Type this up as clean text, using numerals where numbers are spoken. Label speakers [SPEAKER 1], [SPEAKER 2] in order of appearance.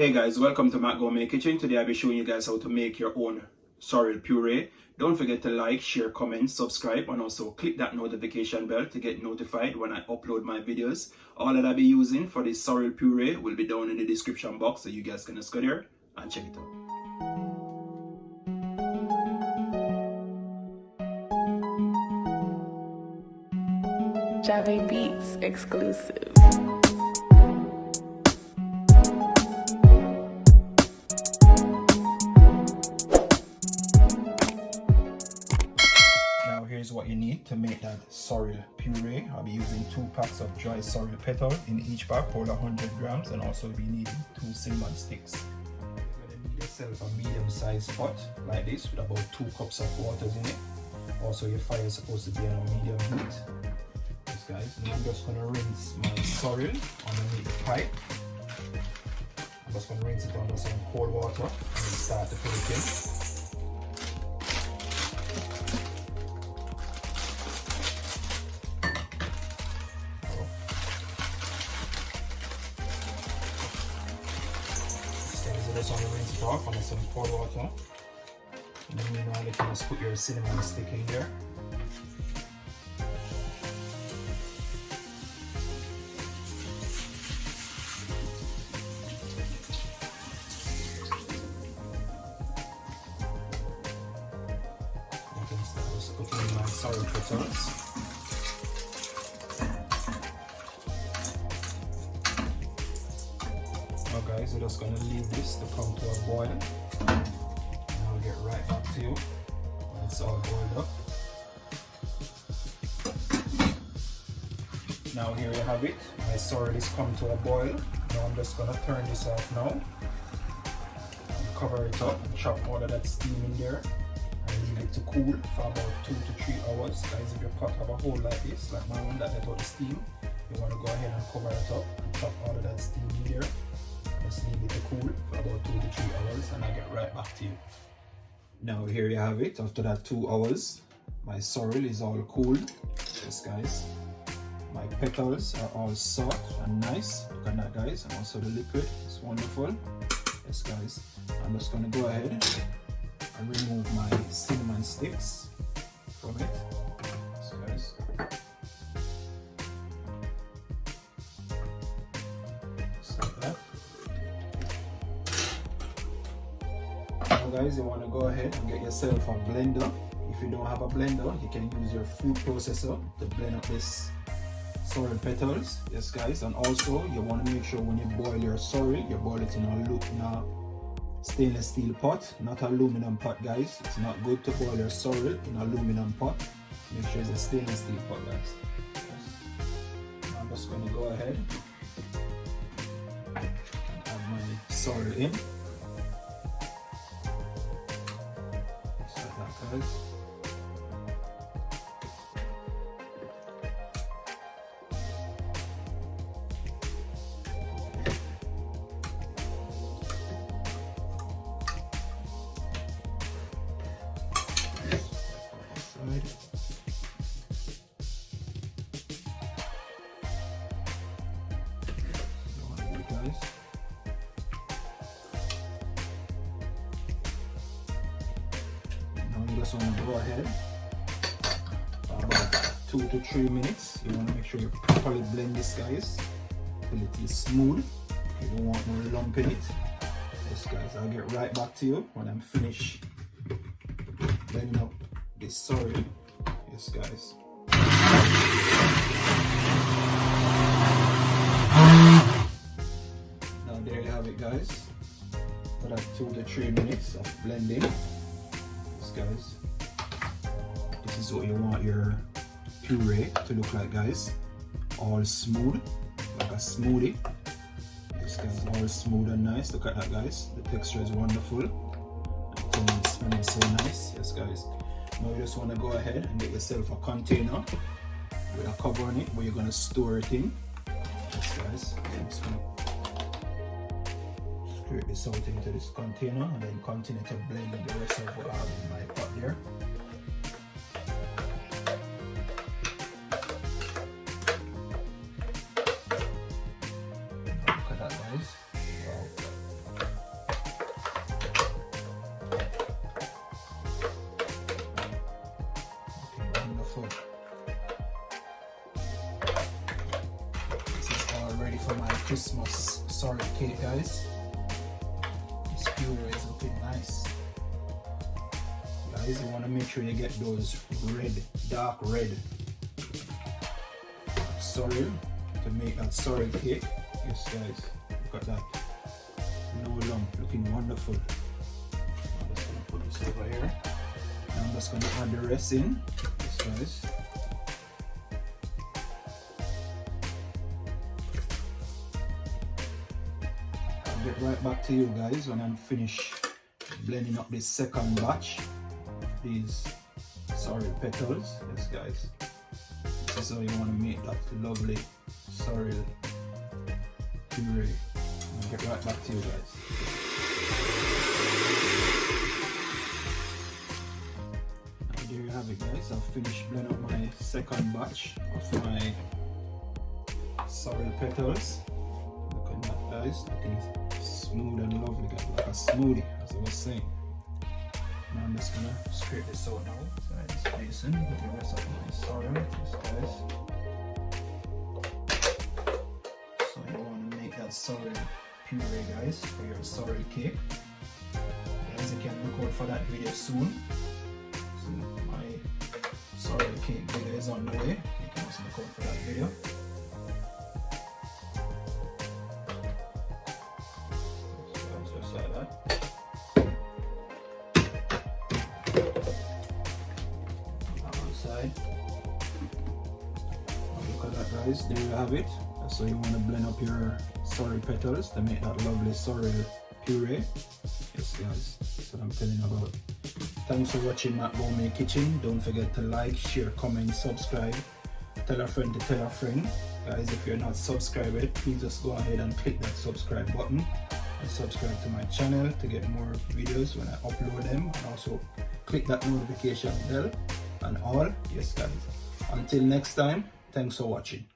[SPEAKER 1] Hey guys, welcome to Matt Gourmet Kitchen. Today I'll be showing you guys how to make your own sorrel puree. Don't forget to like, share, comment, subscribe, and also click that notification bell to get notified when I upload my videos. All that I'll be using for this sorrel puree will be down in the description box, so you guys can just go there and check it out.
[SPEAKER 2] Java Beats exclusive.
[SPEAKER 1] Now here's what you need to make that sorrel puree. I'll be using 2 packs of dry sorrel petal. In each pack hold 100 grams, and also be needing 2 cinnamon sticks. You're going to need yourself a medium-sized pot like this with about 2 cups of water in it. Also your fire is supposed to be on a medium heat. Yes guys, now I'm just going to rinse my sorrel underneath the pipe. I'm just going to rinse it under some cold water and start to put it in. Just want to rinse it off under some cold water. And then you can just put your cinnamon stick in there. I can start just putting in my sorrel petals. Now guys, we're just going to leave this to come to a boil, and I'll get right back to you when it's all boiled up. Now here you have it, my sorrel is come to a boil. Now I'm just going to turn this off now, and cover it up and chop all of that steam in there and leave it to cool for about 2 to 3 hours. Guys, if your pot have a hole like this, like my one that let out the steam, you want to go ahead and cover it up and chop all of that steam in there. Just leave it to cool for about 2 to 3 hours, and I'll get right back to you. Now here you have it. After that 2 hours, my sorrel is all cooled. Yes guys, my petals are all soft and nice. Look at that guys, and also the liquid is wonderful. Yes guys, I'm just going to go ahead and remove my cinnamon sticks from it. Yes guys. Now guys, you want to go ahead and get yourself a blender. If you don't have a blender, you can use your food processor to blend up this sorrel petals. Yes guys, and also you want to make sure when you boil your sorrel, you boil it in a stainless steel pot, not aluminum pot guys. It's not good to boil your sorrel in aluminum pot. Make sure it's a stainless steel pot guys. Yes. I'm just going to go ahead and add my sorrel in. Guys. You just want to go ahead for about 2 to 3 minutes. You want to make sure you properly blend this guys till it is smooth. You don't want no lump in it. Yes guys, I'll get right back to you when I'm finished blending up this sorrel. Yes guys. Now there you have it guys. For that 2 to 3 minutes of blending. Guys, this is what you want your puree to look like guys, all smooth like a smoothie. This guys, all smooth and nice. Look at that guys, the texture is wonderful and it's smelling so nice. Yes guys, now you just want to go ahead and get yourself a container with a cover on it where you're going to store it in. Yes guys, I'm just going to scrape this out into this container and then continue to blend the rest of what I have in my pot there. Look at that guys. Wow. sorrel cake, guys. This puree is looking nice. Guys, you want to make sure you get those red, dark red sorrel to make that sorrel cake. Yes, guys, look at that. No lump, looking wonderful. I'm just gonna put this over here. And I'm just gonna add the rest in. Yes, guys. I'll get right back to you guys when I'm finished blending up this second batch of these sorrel petals. Yes, guys. This is how you want to make that lovely sorrel puree. I'll get right back to you guys. Now there you have it, guys. I've finished blending up my second batch of my sorrel petals. Look at that, guys. Looking smooth and lovely, guys. Like a smoothie, as I was saying. Now I'm just gonna scrape this out now. So I just place in with the rest of my sorrel. Yes, guys. So you want to make that sorrel puree, guys, for your sorrel cake. Guys, you can look out for that video soon. So my sorrel cake video is on the way. You can also look out for that video. So just like that. Side. Look at that, guys. There you have it. So you want to blend up your sorrel petals to make that lovely sorrel puree. Yes, guys, that's what I'm telling you about. Thanks for watching Matt Gourmet Kitchen. Don't forget to like, share, comment, subscribe. Tell a friend to tell a friend. Guys, if you're not subscribed, please just go ahead and click that subscribe button and subscribe to my channel to get more videos when I upload them, and also click that notification bell and all. Yes, guys. Until next time, thanks for watching.